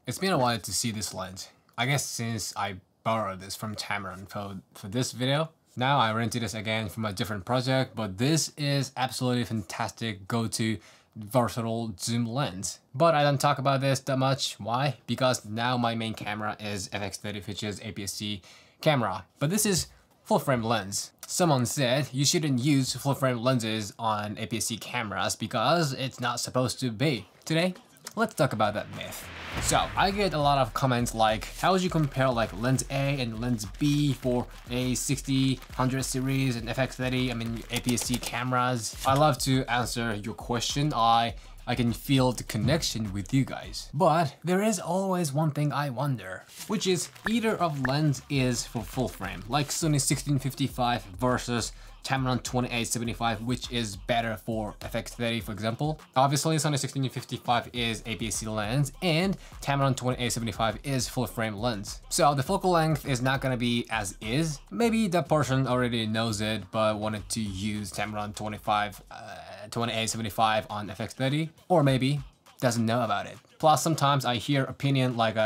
It's been a while to see this lens. I guess since I borrowed this from Tamron for this video. Now I rented this again from a different project, but this is absolutely fantastic go-to versatile zoom lens. But I don't talk about this that much. Why? Because now my main camera is FX30, which is APS-C camera. But this is full frame lens. Someone said you shouldn't use full frame lenses on APS-C cameras because it's not supposed to be. Today, let's talk about that myth. So I get a lot of comments like, how would you compare like lens A and lens B for A60, 100 series and FX30, APS-C cameras? I love to answer your question. I can feel the connection with you guys. But there is always one thing I wonder, which is either of lens is for full frame, like Sony 1655 versus Tamron 2875, which is better for FX30, for example. Obviously, Sony 1655 is APS-C lens and Tamron 2875 is full frame lens. So the focal length is not gonna be as is. Maybe that person already knows it, but wanted to use Tamron 2875 on FX30, or maybe doesn't know about it. Plus, sometimes I hear opinion like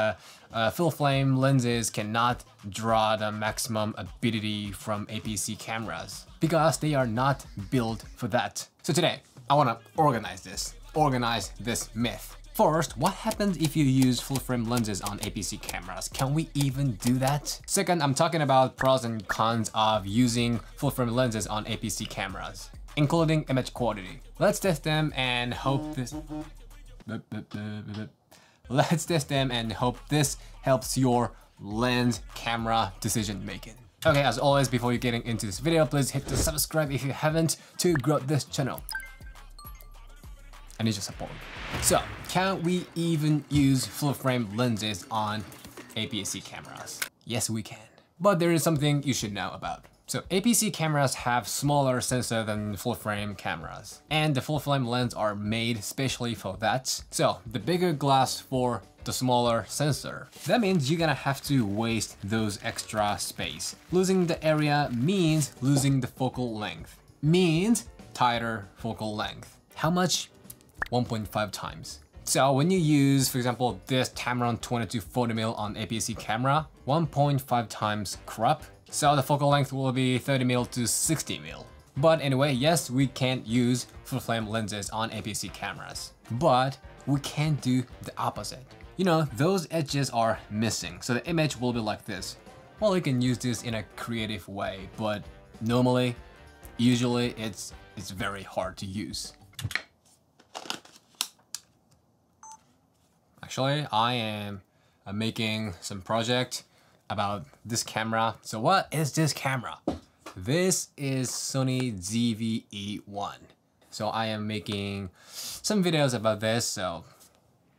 full frame lenses cannot draw the maximum ability from APS-C cameras because they are not built for that. So today, I want to organize this myth. First, what happens if you use full frame lenses on APS-C cameras? Can we even do that? Second, I'm talking about pros and cons of using full frame lenses on APS-C cameras, including image quality. Let's test them and hope this helps your lens camera decision making. Okay, as always, before you getting into this video, please hit the subscribe if you haven't to grow this channel. I need your support. So, can we even use full frame lenses on APS-C cameras? Yes, we can. But there is something you should know about. So APS-C cameras have smaller sensor than full frame cameras, and the full frame lens are made specially for that. So the bigger glass for the smaller sensor. That means you're gonna have to waste those extra space. Losing the area means losing the focal length, means tighter focal length. How much? 1.5 times. So when you use, for example, this Tamron 20-40mm on APS-C camera, 1.5 times crop, so the focal length will be 30mm to 60mm. But anyway, yes, we can't use full frame lenses on APS-C cameras, but we can do the opposite. You know, those edges are missing, so the image will be like this. Well, you can use this in a creative way, but usually it's very hard to use. Actually, I am making some project about this camera. So what is this camera? This is Sony ZV-E1. So I am making some videos about this, so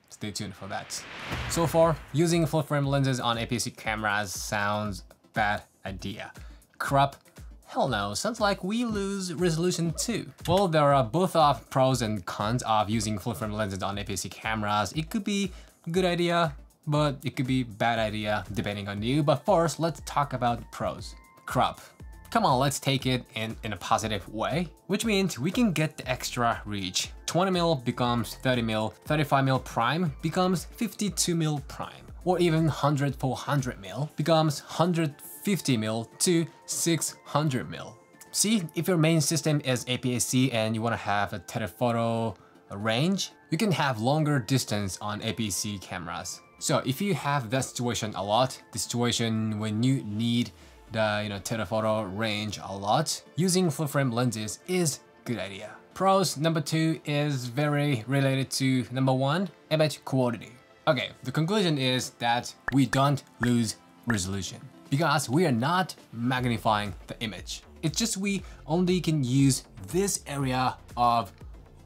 stay tuned for that. So far, using full frame lenses on APS-C cameras sounds bad idea. Crop? Hell no, sounds like we lose resolution too. Well, there are both of pros and cons of using full frame lenses on APS-C cameras. It could be a good idea, but it could be bad idea depending on you. But first, let's talk about pros. Crop. Come on, let's take it in a positive way, which means we can get the extra reach. 20mm becomes 30mm, 35mm prime becomes 52mm prime, or even 100 for 100mm becomes 150mm to 600mm. See, if your main system is APS-C and you want to have a telephoto range, you can have longer distance on APS-C cameras. So if you have that situation a lot, the situation when you need the telephoto range a lot, using full frame lenses is good idea. Pros number 2 is very related to number 1, image quality. Okay, the conclusion is that we don't lose resolution because we are not magnifying the image. It's just we only can use this area of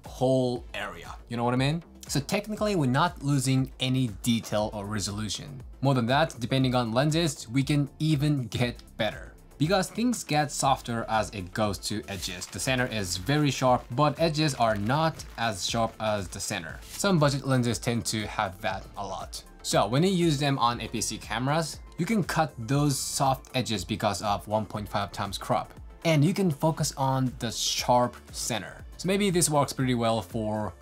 whole area. You know what I mean? So technically, we're not losing any detail or resolution. More than that, depending on lenses, we can even get better. Because things get softer as it goes to edges. The center is very sharp, but edges are not as sharp as the center. Some budget lenses tend to have that a lot. So when you use them on APS-C cameras, you can cut those soft edges because of 1.5 times crop. And you can focus on the sharp center. So maybe this works pretty well for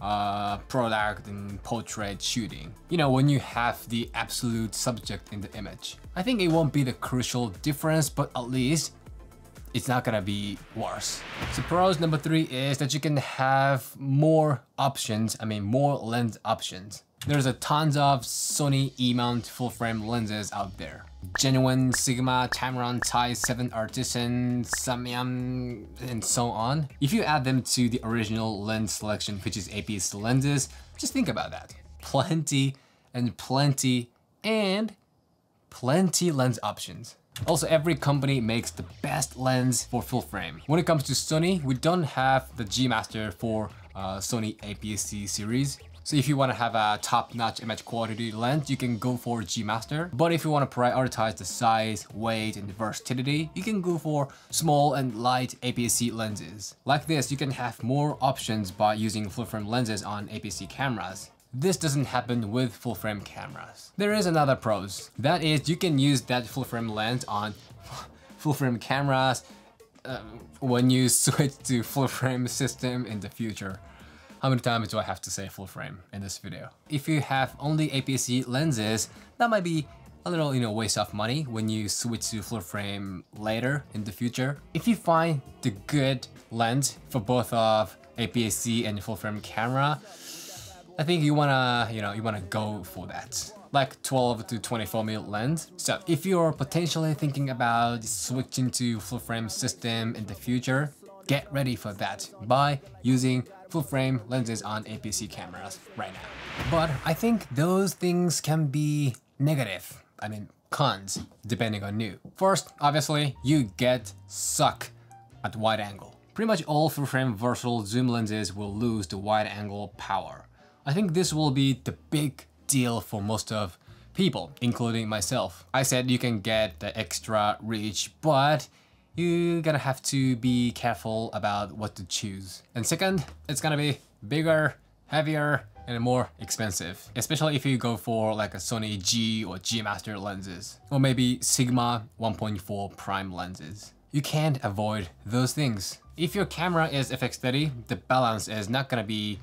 product and portrait shooting. You know, when you have the absolute subject in the image. I think it won't be the crucial difference, but at least it's not gonna be worse. So pros number 3 is that you can have more options, more lens options. There's a tons of Sony E-mount full frame lenses out there. Genuine, Sigma, Tamron, Size 7 Artisan, Samyang, and so on. If you add them to the original lens selection, which is APS-C lenses, just think about that. Plenty and plenty and plenty lens options. Also, every company makes the best lens for full frame. When it comes to Sony, we don't have the G Master for Sony APS-C series. So if you want to have a top-notch image quality lens, you can go for G Master. But if you want to prioritize the size, weight, and versatility, you can go for small and light APS-C lenses. Like this, you can have more options by using full frame lenses on APS-C cameras. This doesn't happen with full frame cameras. There is another pros. That is, you can use that full frame lens on full frame cameras when you switch to full frame system in the future. How many times do I have to say full frame in this video? If you have only APS-C lenses, that might be a little, waste of money when you switch to full frame later in the future. If you find the good lens for both of APS-C and full frame camera, I think you wanna go for that. Like 12 to 24mm lens. So if you're potentially thinking about switching to full frame system in the future, get ready for that by using full frame lenses on APS-C cameras right now. But I think those things can be negative. Cons, depending on you. First, obviously, you get stuck at wide angle. Pretty much all full frame versatile zoom lenses will lose the wide angle power. I think this will be the big deal for most of people, including myself. I said you can get the extra reach, but you gotta have to be careful about what to choose. And second, it's gonna be bigger, heavier, and more expensive, especially if you go for like a Sony G or G Master lenses, or maybe Sigma 1.4 prime lenses. You can't avoid those things. If your camera is FX30, the balance is not gonna be,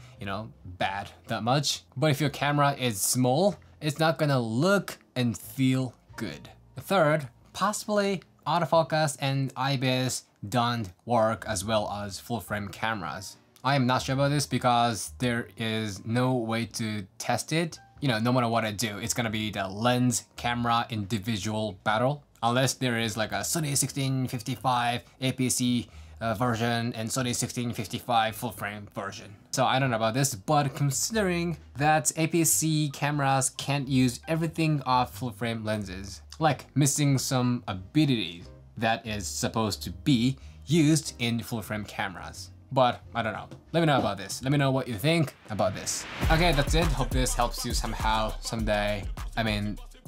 bad that much. But if your camera is small, it's not gonna look and feel good. Third, possibly autofocus and IBIS don't work as well as full frame cameras. I am not sure about this because there is no way to test it. No matter what I do, it's gonna be the lens camera individual battle. Unless there is like a Sony A755 APS-C version and Sony A755 full frame version. So I don't know about this, but considering that APS-C cameras can't use everything off full frame lenses, like missing some ability that is supposed to be used in full frame cameras. But I don't know. Let me know about this. Let me know what you think about this. Okay, that's it. Hope this helps you somehow, someday.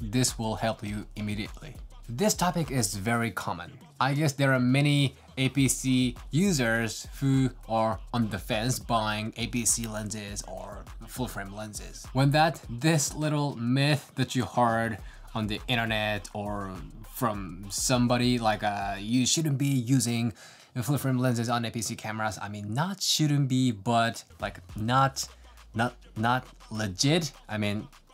This will help you immediately. This topic is very common. I guess there are many APS-C users who are on the fence buying APS-C lenses or full frame lenses. When this little myth that you heard on the internet or from somebody like you shouldn't be using full frame lenses on APS-C cameras. Not shouldn't be, but like not legit. You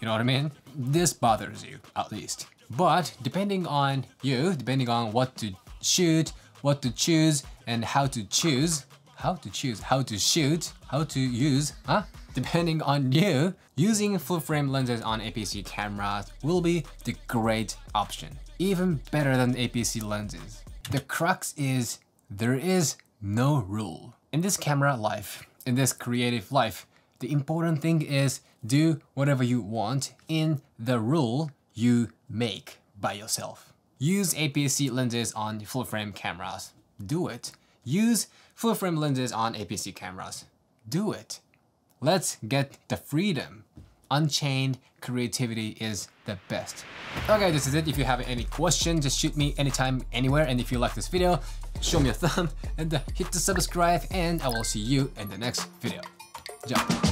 know what I mean? This bothers you at least. But depending on you, depending on what to shoot, what to choose, and how to choose, how to shoot, how to use, depending on you, using full frame lenses on APS-C cameras will be the great option. Even better than APS-C lenses. The crux is there is no rule. In this camera life, in this creative life, the important thing is do whatever you want in the rule you make by yourself. Use APS-C lenses on full frame cameras. Do it. Use full frame lenses on APS-C cameras. Do it. Let's get the freedom. Unchained creativity is the best. Okay, this is it. If you have any questions, just shoot me anytime, anywhere. And if you like this video, show me a thumb and hit the subscribe, and I will see you in the next video. Ciao.